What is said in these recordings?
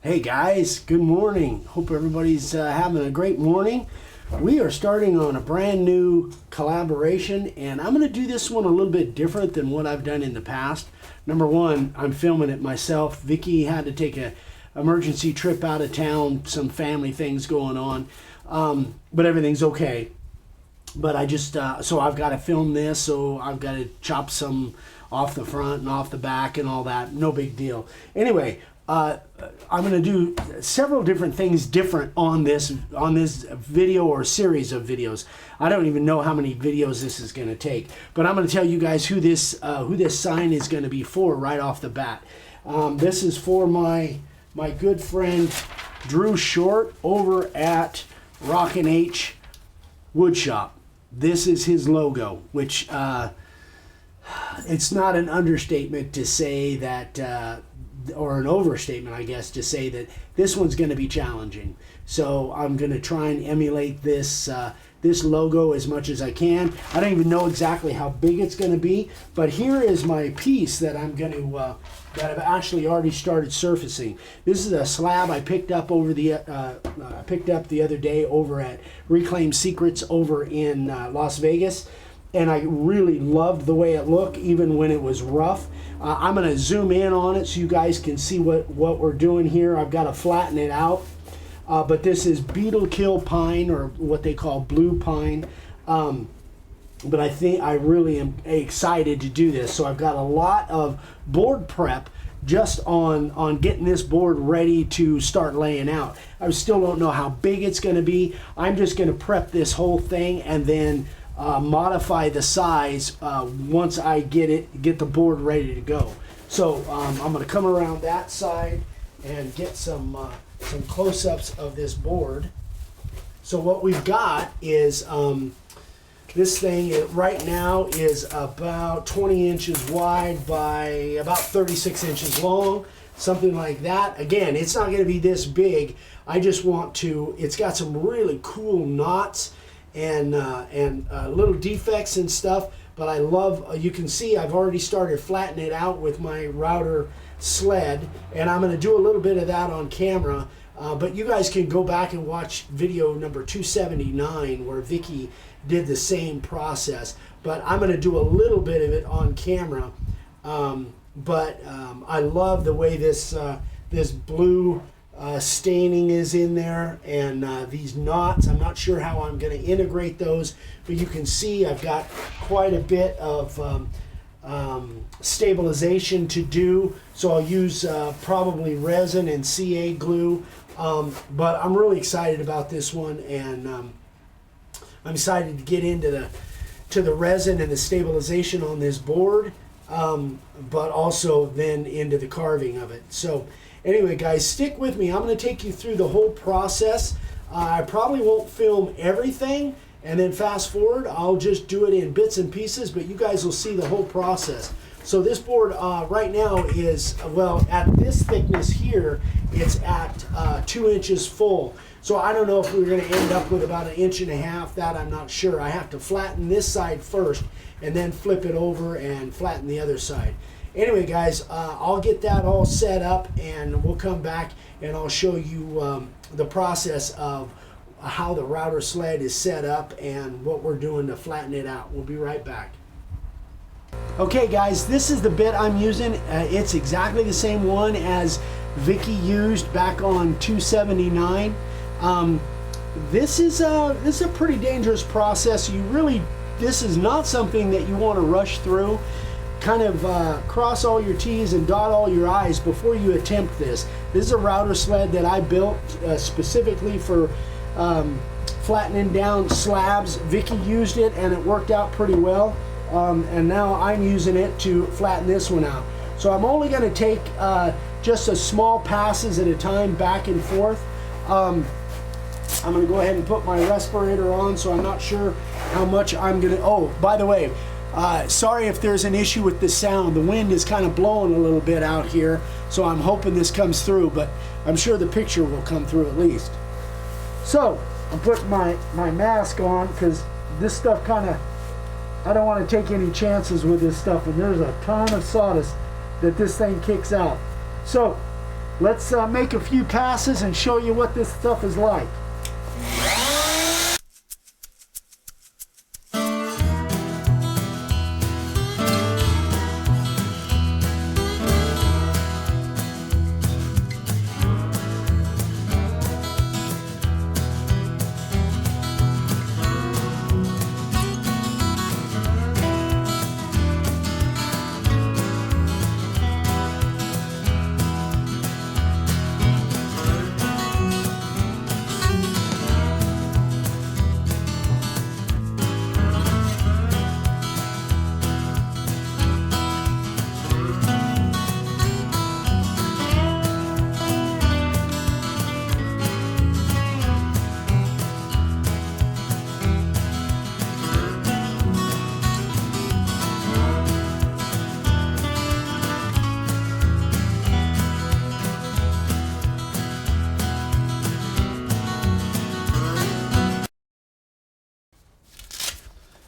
Hey guys, good morning. Hope everybody's having a great morning. We are starting on a brand new collaboration, and I'm going to do this one a little bit different than what I've done in the past. Number one, I'm filming it myself. Vicky had to take a emergency trip out of town, some family things going on, but everything's okay. But I just, so I've got to film this, so I've got to chop some off the front and off the back and all that. No big deal. Anyway, I'm going to do several different things different on this video or series of videos. I don't even know how many videos this is going to take, but I'm going to tell you guys who this sign is going to be for right off the bat. This is for my good friend Drew Short over at Rock-n H Woodshop. This is his logo, which it's not an understatement to say that, or an overstatement, I guess, to say that this one's going to be challenging. So I'm going to try and emulate this logo as much as I can. I don't even know exactly how big it's going to be, but here is my piece that I'm going to that I've actually already started surfacing. This is a slab I picked up the other day over at Reclaim Secrets over in Las Vegas, and I really loved the way it looked even when it was rough. I'm going to zoom in on it so you guys can see what we're doing here. I've got to flatten it out, but this is beetle kill pine, or what they call blue pine. But I really am excited to do this. So I've got a lot of board prep just on getting this board ready to start laying out. I still don't know how big it's going to be. I'm just going to prep this whole thing and then modify the size once I get the board ready to go. So I'm going to come around that side and get some close-ups of this board. So what we've got is this thing right now is about 20 inches wide by about 36 inches long, something like that. Again, it's not going to be this big. I just want to, it's got some really cool knots and little defects and stuff, but I love, you can see I've already started flattening it out with my router sled, and I'm going to do a little bit of that on camera, but you guys can go back and watch video number 279 where Vicky did the same process, but I'm going to do a little bit of it on camera. I love the way this blue staining is in there, and these knots, I'm not sure how I'm going to integrate those, but you can see I've got quite a bit of stabilization to do, so I'll use probably resin and CA glue, but I'm really excited about this one, and I'm excited to get into the resin and the stabilization on this board, but also then into the carving of it. So anyway, guys, stick with me. I'm going to take you through the whole process. I probably won't film everything and then fast forward. I'll just do it in bits and pieces, but you guys will see the whole process. So this board right now is, well, at this thickness here, it's at 2 inches full. So I don't know if we're going to end up with about 1.5 inches. That I'm not sure. I have to flatten this side first and then flip it over and flatten the other side. Anyway, guys, I'll get that all set up, and we'll come back and I'll show you the process of how the router sled is set up and what we're doing to flatten it out. We'll be right back. Okay, guys, this is the bit I'm using. It's exactly the same one as Vicky used back on 279. This is a pretty dangerous process. This is not something that you want to rush through. Kind of cross all your T's and dot all your I's before you attempt this. This is a router sled that I built specifically for flattening down slabs. Vicky used it and it worked out pretty well, and now I'm using it to flatten this one out. So I'm only going to take just a small passes at a time, back and forth. I'm going to go ahead and put my respirator on, so I'm not sure how much I'm going to, oh, by the way, sorry if there's an issue with the sound. The wind is kind of blowing a little bit out here, so I'm hoping this comes through, but I'm sure the picture will come through at least. So I'm putting my mask on because this stuff kind of, I don't want to take any chances with this stuff, and there's a ton of sawdust that this thing kicks out. So let's make a few passes and show you what this stuff is like.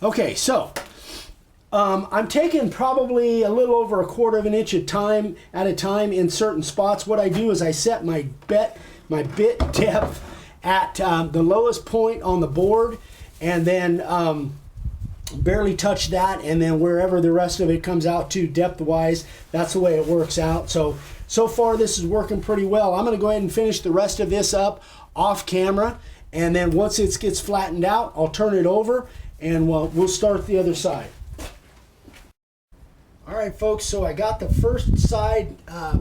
Okay, so I'm taking probably a little over 1/4 inch at a time in certain spots. What I do is I set my bit depth at the lowest point on the board, and then barely touch that, and then wherever the rest of it comes out to depth-wise, that's the way it works out. So far this is working pretty well. I'm going to go ahead and finish the rest of this up off camera, and then once it gets flattened out, I'll turn it over and we'll start the other side. All right, folks, so I got the first side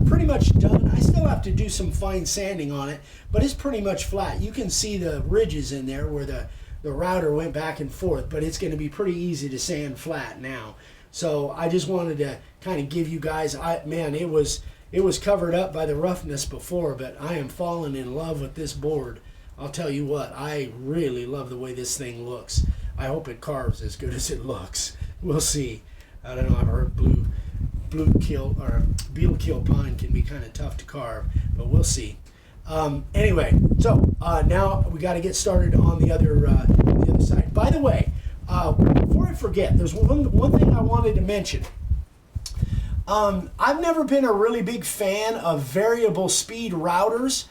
pretty much done. I still have to do some fine sanding on it, but it's pretty much flat. You can see the ridges in there where the router went back and forth, but it's going to be pretty easy to sand flat now. So I just wanted to kind of give you guys, man, it was covered up by the roughness before, but I am falling in love with this board. I'll tell you what, I really love the way this thing looks. I hope it carves as good as it looks. We'll see. I don't know, I've heard beetle kill pine can be kind of tough to carve, but we'll see. Anyway, so now we got to get started on the other side. By the way, before I forget, there's one thing I wanted to mention. I've never been a really big fan of variable speed routers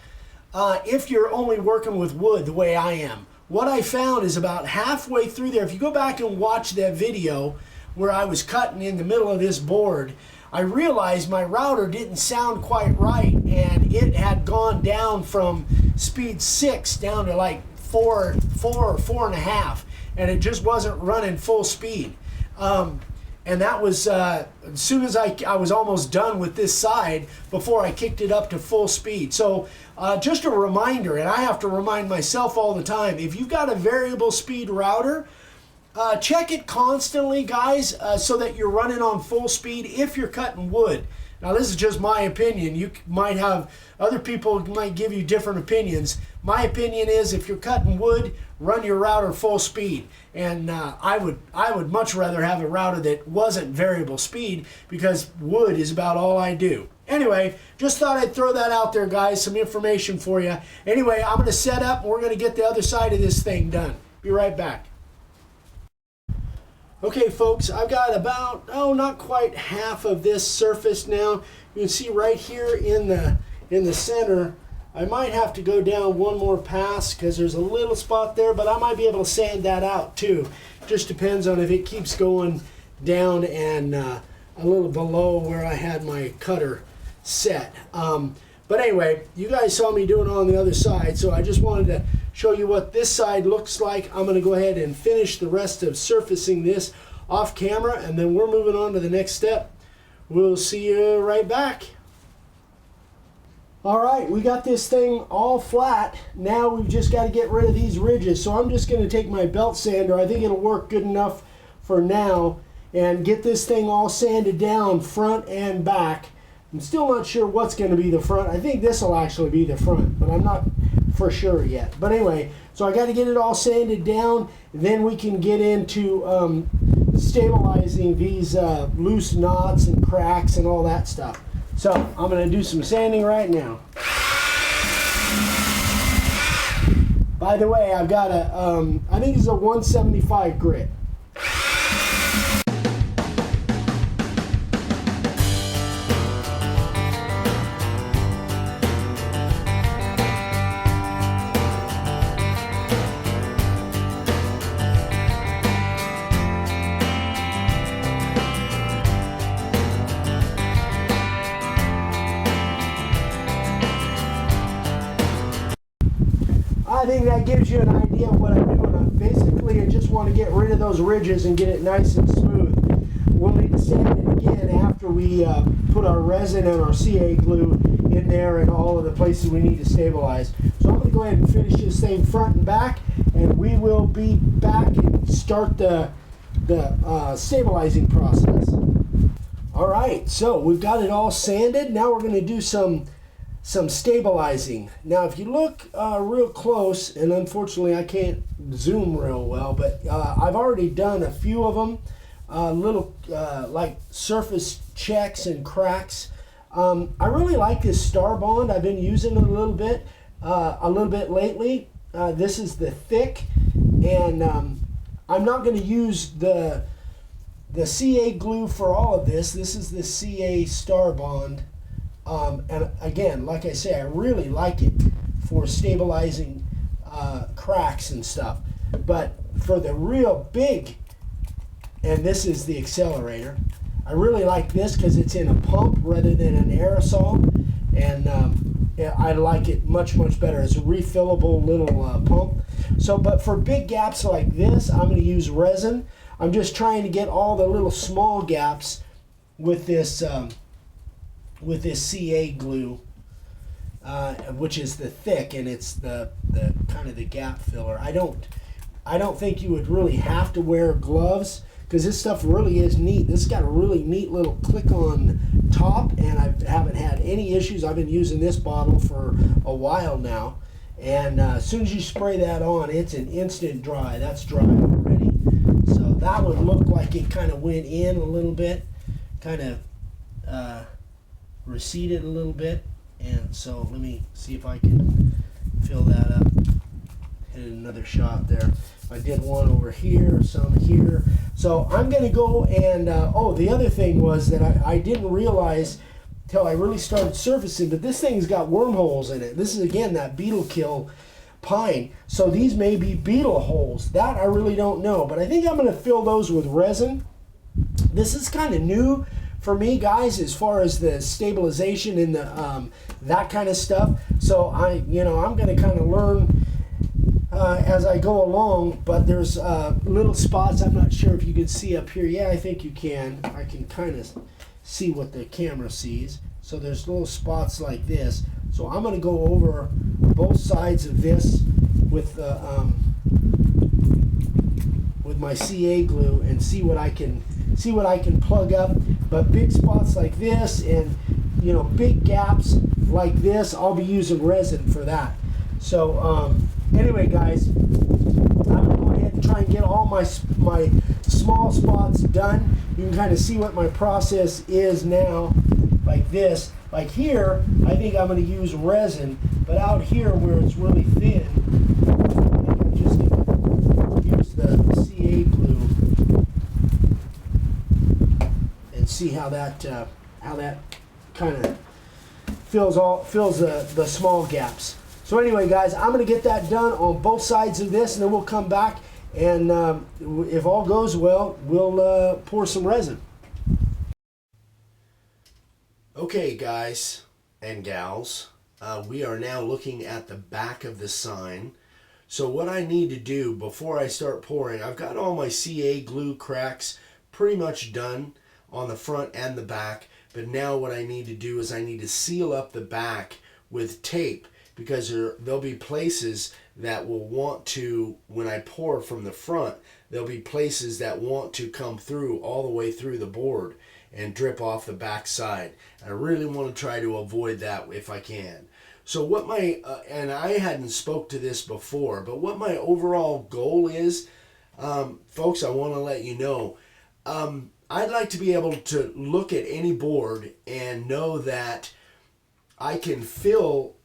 if you're only working with wood the way I am. What I found is about halfway through there, if you go back and watch that video where I was cutting in the middle of this board, I realized my router didn't sound quite right, and it had gone down from speed 6 down to like 4 or 4.5, and it just wasn't running full speed. And that was as soon as I was almost done with this side before I kicked it up to full speed. So just a reminder, and I have to remind myself all the time, if you've got a variable speed router, check it constantly, guys, so that you're running on full speed if you're cutting wood. Now, this is just my opinion. You might have, other people might give you different opinions. My opinion is if you're cutting wood, run your router full speed. And I would much rather have a router that wasn't variable speed, because wood is about all I do. Anyway, just thought I'd throw that out there, guys, some information for you. Anyway, I'm going to set up, and we're going to get the other side of this thing done. Be right back. Okay, folks, I've got about, not quite half of this surface now. You can see right here in the center, I might have to go down one more pass because there's a little spot there, but I might be able to sand that out too. Just depends on if it keeps going down and a little below where I had my cutter set. But anyway, you guys saw me doing it on the other side, so I just wanted to show you what this side looks like. I'm going to go ahead and finish the rest of surfacing this off camera, and then we're moving on to the next step. We'll see you right back. All right, we got this thing all flat. Now we've just got to get rid of these ridges. So I'm just going to take my belt sander. I think it'll work good enough for now, and get this thing all sanded down front and back. I'm still not sure what's going to be the front. I think this will actually be the front, but I'm not for sure yet. But anyway, so I got to get it all sanded down. Then we can get into stabilizing these loose knots and cracks and all that stuff. So I'm going to do some sanding right now. By the way, I've got a, I think it's a 175 grit. I think that gives you an idea of what I'm doing. Basically, I just want to get rid of those ridges and get it nice and smooth. We'll need to sand it again after we put our resin and our CA glue in there and all of the places we need to stabilize. So I'm going to go ahead and finish this thing front and back, and we will be back and start the stabilizing process. All right, so we've got it all sanded. Now we're going to do some stabilizing. Now if you look real close, and unfortunately I can't zoom real well, but I've already done a few of them, little like surface checks and cracks. I really like this Starbond. I've been using it a little bit lately. This is the thick, and I'm not going to use the CA glue for all of this. This is the CA Starbond. And again, like I say, I really like it for stabilizing cracks and stuff. But for the real big, and this is the accelerator, I really like this because it's in a pump rather than an aerosol. And I like it much, much better. It's a refillable little pump. So, but for big gaps like this, I'm going to use resin. I'm just trying to get all the little small gaps with this CA glue, which is the thick, and it's the kind of the gap filler. I don't think you would really have to wear gloves because this stuff really is neat. This has got a really neat little click-on top, and I haven't had any issues. I've been using this bottle for a while now, and as soon as you spray that on, it's an instant dry. That's dry already. So that would look like it kind of went in a little bit, kind of receded a little bit. And so let me see if I can fill that up. Hit another shot there. I did one over here, some here. So I'm going to go and, oh, the other thing was that I didn't realize till I really started surfacing, but this thing's got wormholes in it. This is, again, that beetle kill pine. So these may be beetle holes. That I really don't know, but I think I'm going to fill those with resin. This is kind of new for me, guys, as far as the stabilization and the that kind of stuff. So I'm going to kind of learn as I go along, but there's little spots. I'm not sure if you can see up here. Yeah, I think you can. I can kind of see what the camera sees. So there's little spots like this. So I'm going to go over both sides of this with my CA glue and see what I can plug up. But big spots like this and big gaps like this, I'll be using resin for that. So anyway, guys, I'm going to go ahead and try and get all my small spots done. You can kind of see what my process is now, like this. Like here, I think I'm going to use resin, but out here where it's really thin, I think I'm just going to use the CA glue and see how that kind of fills the small gaps. So anyway, guys, I'm going to get that done on both sides of this, and then we'll come back, and if all goes well, we'll pour some resin. Okay, guys and gals, we are now looking at the back of the sign. So what I need to do before I start pouring, I've got all my CA glue cracks pretty much done on the front and the back, but now what I need to do is I need to seal up the back with tape, because there'll be places that will want to, when I pour from the front, there'll be places that want to come through all the way through the board and drip off the back side. I really want to try to avoid that if I can. So what my, and I hadn't spoke to this before, but what my overall goal is, folks, I want to let you know, I'd like to be able to look at any board and know that I can fill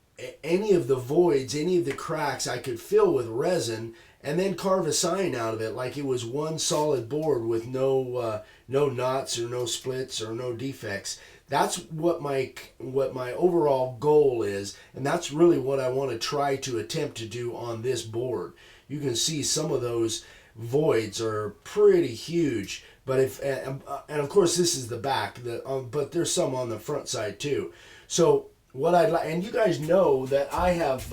any of the voids, any of the cracks, I could fill with resin and then carve a sign out of it like it was one solid board with no knots or no splits or no defects. That's what my overall goal is, and that's really what I want to try to attempt to do on this board. You can see some of those voids are pretty huge, but and of course this is the back, but there's some on the front side too. So what I'd like, and you guys know that I have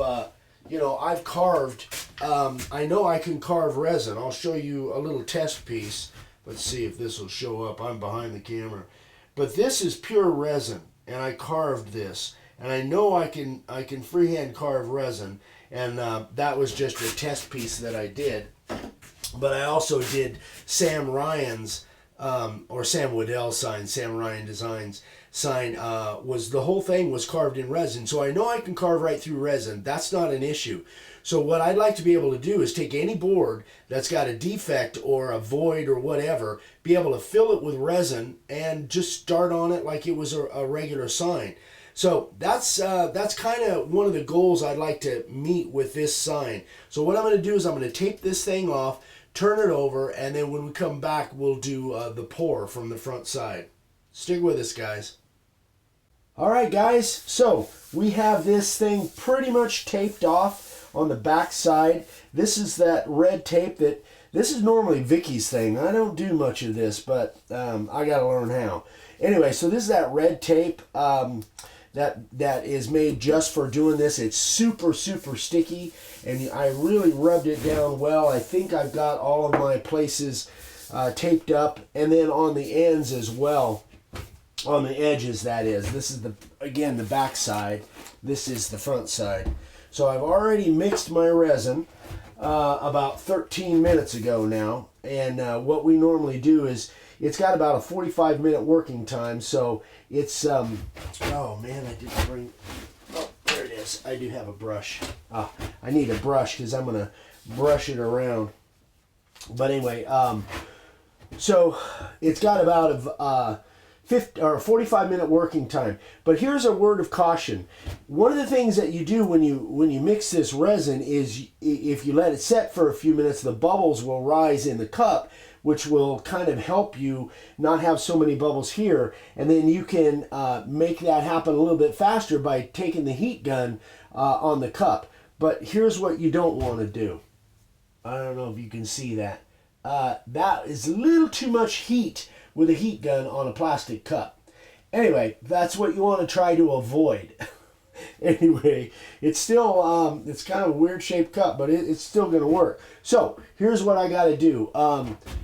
you know, I've carved, I know I can carve resin. I'll show you a little test piece. Let's see if this will show up. I'm behind the camera. But this is pure resin, and I carved this. And I know I can freehand carve resin, and that was just a test piece that I did. But I also did Sam Ryan's, or Sam Waddell's sign, Sam Ryan Designs sign, the whole thing was carved in resin. So I know I can carve right through resin. That's not an issue. So what I'd like to be able to do is take any board that's got a defect or a void or whatever, be able to fill it with resin and just start on it like it was a regular sign. So that's kind of one of the goals I'd like to meet with this sign. So what I'm going to do is I'm going to tape this thing off, turn it over, and then when we come back, we'll do the pour from the front side. Stick with us, guys. All right, guys, so we have this thing pretty much taped off on the back side. This is that red tape this is normally Vicky's thing. I don't do much of this, but I got to learn how. Anyway, so this is that red tape that is made just for doing this. It's super, super sticky, and I really rubbed it down well. I think I've got all of my places taped up, and then on the ends as well. On the edges, that is. This is again the back side. This is the front side. So I've already mixed my resin about 13 minutes ago now. And what we normally do is, it's got about a 45-minute working time. So it's, oh man, I didn't bring, oh, there it is. I do have a brush. I need a brush because I'm going to brush it around. But anyway, so it's got about 45-minute working time. But here's a word of caution. One of the things that you do when you mix this resin is, if you let it set for a few minutes, the bubbles will rise in the cup, which will kind of help you not have so many bubbles here. And then you can make that happen a little bit faster by taking the heat gun on the cup. But here's what you don't want to do. I don't know if you can see that. That is a little too much heat with a heat gun on a plastic cup. Anyway, that's what you want to try to avoid. Anyway, it's still, it's kind of a weird shaped cup, but it's still going to work. So, here's what I got to do.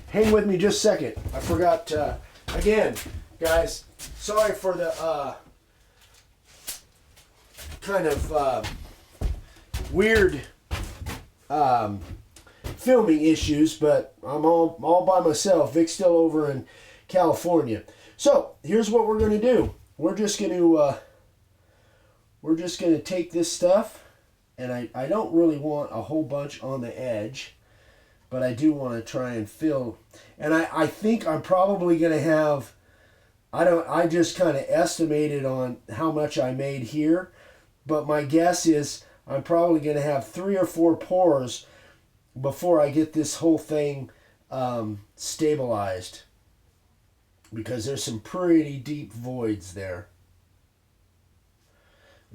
Hang with me just a second. I forgot, again, guys, sorry for the kind of weird filming issues, but I'm all by myself. Vic's still over in California. So here's what we're going to do. We're just going to take this stuff, and I don't really want a whole bunch on the edge, but I do want to try and fill. And I think I'm probably going to have, I just kind of estimated on how much I made here, but my guess is I'm probably going to have 3 or 4 pours before I get this whole thing stabilized, because there's some pretty deep voids there.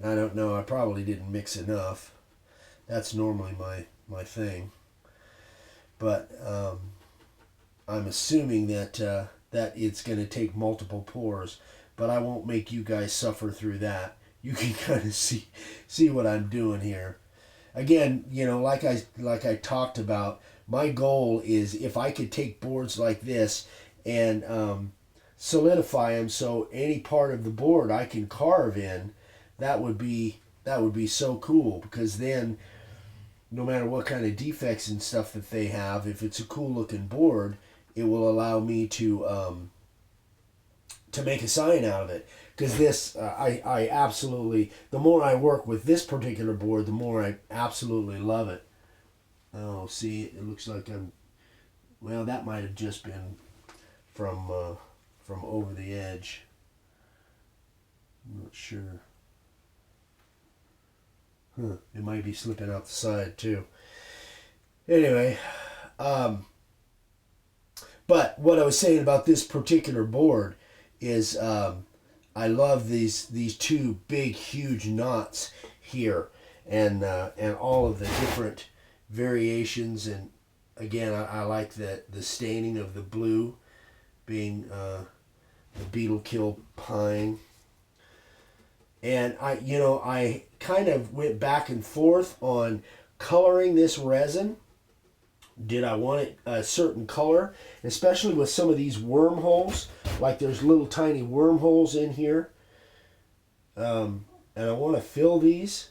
I don't know, I probably didn't mix enough. That's normally my thing. But I'm assuming that that it's going to take multiple pours, but I won't make you guys suffer through that. You can kind of see what I'm doing here. Again, you know, like I talked about, my goal is, if I could take boards like this and solidify them so any part of the board I can carve in, that would be so cool, because then no matter what kind of defects and stuff that they have, if it's a cool looking board, it will allow me to make a sign out of it. Because this, I absolutely, the more I work with this particular board, the more I absolutely love it. Oh, see, it looks like well, that might have just been from over the edge. I'm not sure. It might be slipping out the side too. Anyway, but what I was saying about this particular board is, I love these 2 big, huge knots here, and all of the different variations. And again, I like the staining of the blue being the beetle kill pine. And I kind of went back and forth on coloring this resin. Did I want it a certain color, especially with some of these wormholes? Like there's little tiny wormholes in here, and I want to fill these.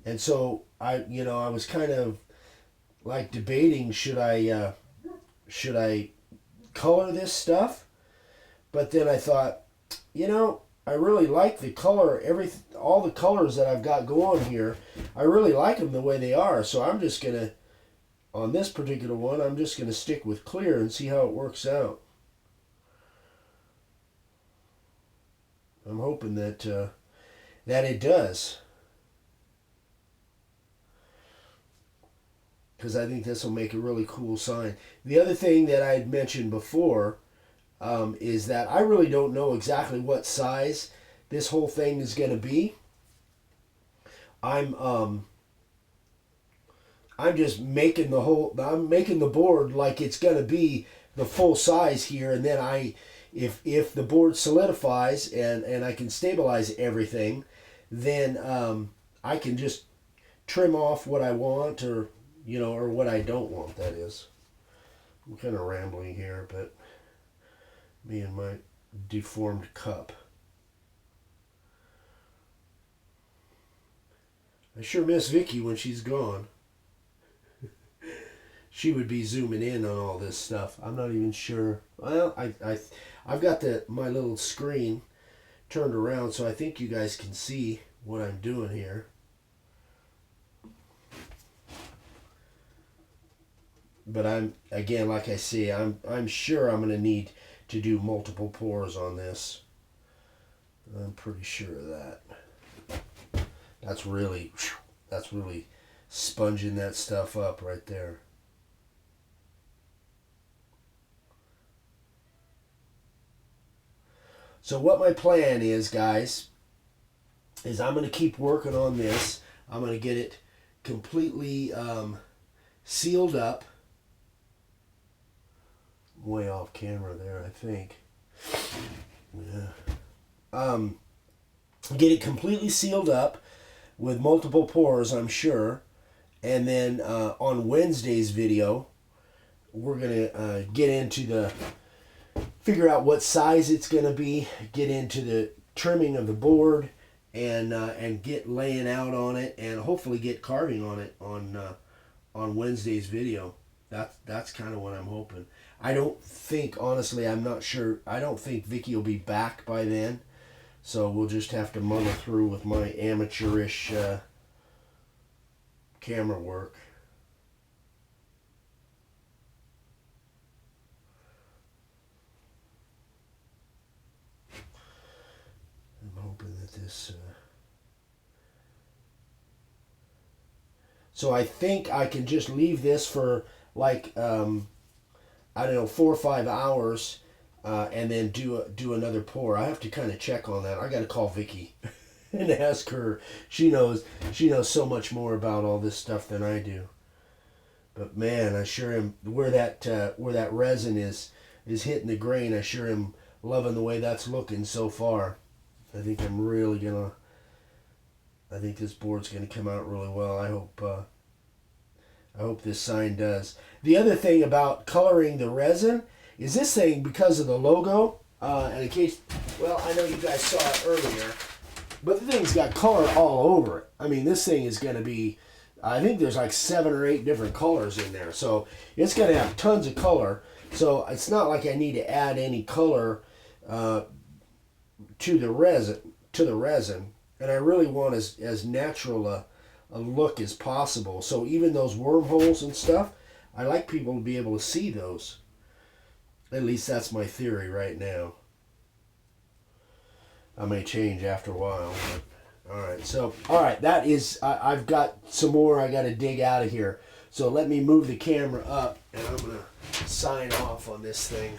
And so I was kind of like debating, should I color this stuff? But then I thought, I really like the color, all the colors that I've got going here. I really like them the way they are. So I'm just going to, on this particular one, I'm just going to stick with clear and see how it works out. I'm hoping that it does. Because I think this will make a really cool sign. The other thing that I had mentioned before is that I really don't know exactly what size this whole thing is going to be. I'm just making I'm making the board like it's going to be the full size here, and then if the board solidifies and I can stabilize everything, then I can just trim off what I want, or what I don't want, that is. I'm kind of rambling here, but me and my deformed cup. I sure miss Vicky when she's gone. She would be zooming in on all this stuff. I'm not even sure. Well, I've got my little screen turned around, so I think you guys can see what I'm doing here. But again, like I say, I'm sure I'm going to need to do multiple pours on this. I'm pretty sure of that. That's really sponging that stuff up right there. So what my plan is, guys, is I'm going to keep working on this. I'm going to get it completely sealed up. Way off camera there, I think. Yeah. Get it completely sealed up with multiple pours, I'm sure. And then on Wednesday's video, we're going to get into figure out what size it's going to be, get into the trimming of the board, and get laying out on it, and hopefully get carving on it on Wednesday's video. That's kind of what I'm hoping. I don't think, honestly, I'm not sure. I don't think Vicky will be back by then. So we'll just have to muddle through with my amateurish camera work. I'm hoping that this... So I think I can just leave this for like... I don't know, 4 or 5 hours, and then do another pour. I have to kind of check on that. I got to call Vicky and ask her. She knows so much more about all this stuff than I do. But man, I sure am, where that resin is hitting the grain, I sure am loving the way that's looking so far. I think I think this board's gonna come out really well. I hope this sign does. The other thing about coloring the resin is this thing, because of the logo, and in case, well, I know you guys saw it earlier, but the thing's got color all over it. I mean, this thing is going to be, I think there's like 7 or 8 different colors in there. So it's going to have tons of color. So it's not like I need to add any color to the resin. And I really want as natural a look as possible. So even those wormholes and stuff, I like people to be able to see those. At least that's my theory right now. I may change after a while. But, all right, that is, I've got some more I got to dig out of here. So let me move the camera up, and I'm going to sign off on this thing.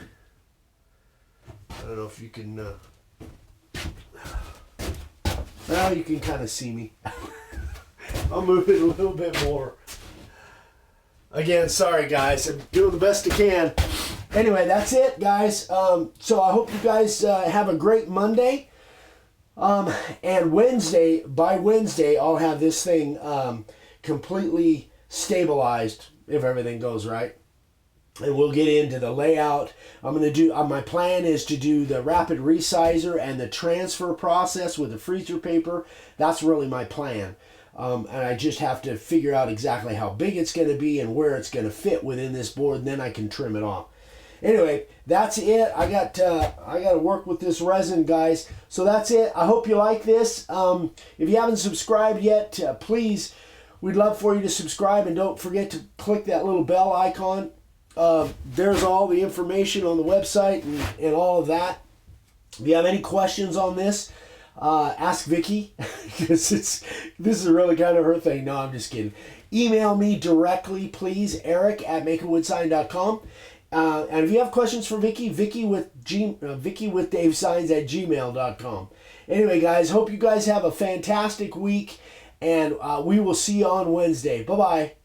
I don't know if you can, well, you can kind of see me. I'll move it a little bit more. Again, sorry guys, I'm doing the best I can. Anyway, that's it, guys. So I hope you guys have a great Monday. And by Wednesday, I'll have this thing completely stabilized if everything goes right. And we'll get into the layout. I'm going to do, my plan is to do the rapid resizer and the transfer process with the freezer paper. That's really my plan. And I just have to figure out exactly how big it's going to be and where it's going to fit within this board, and then I can trim it off. Anyway, that's it. I got to work with this resin, guys. So that's it. I hope you like this. If you haven't subscribed yet, please, we'd love for you to subscribe, and don't forget to click that little bell icon. There's all the information on the website and all of that. If you have any questions on this, ask Vicky, because this is really kind of her thing. No, I'm just kidding. Email me directly, please, eric@makeawoodssign.com. And if you have questions for Vicky, Vicky with DaveSigns@gmail.com. Anyway, guys, hope you guys have a fantastic week, and we will see you on Wednesday. Bye-bye.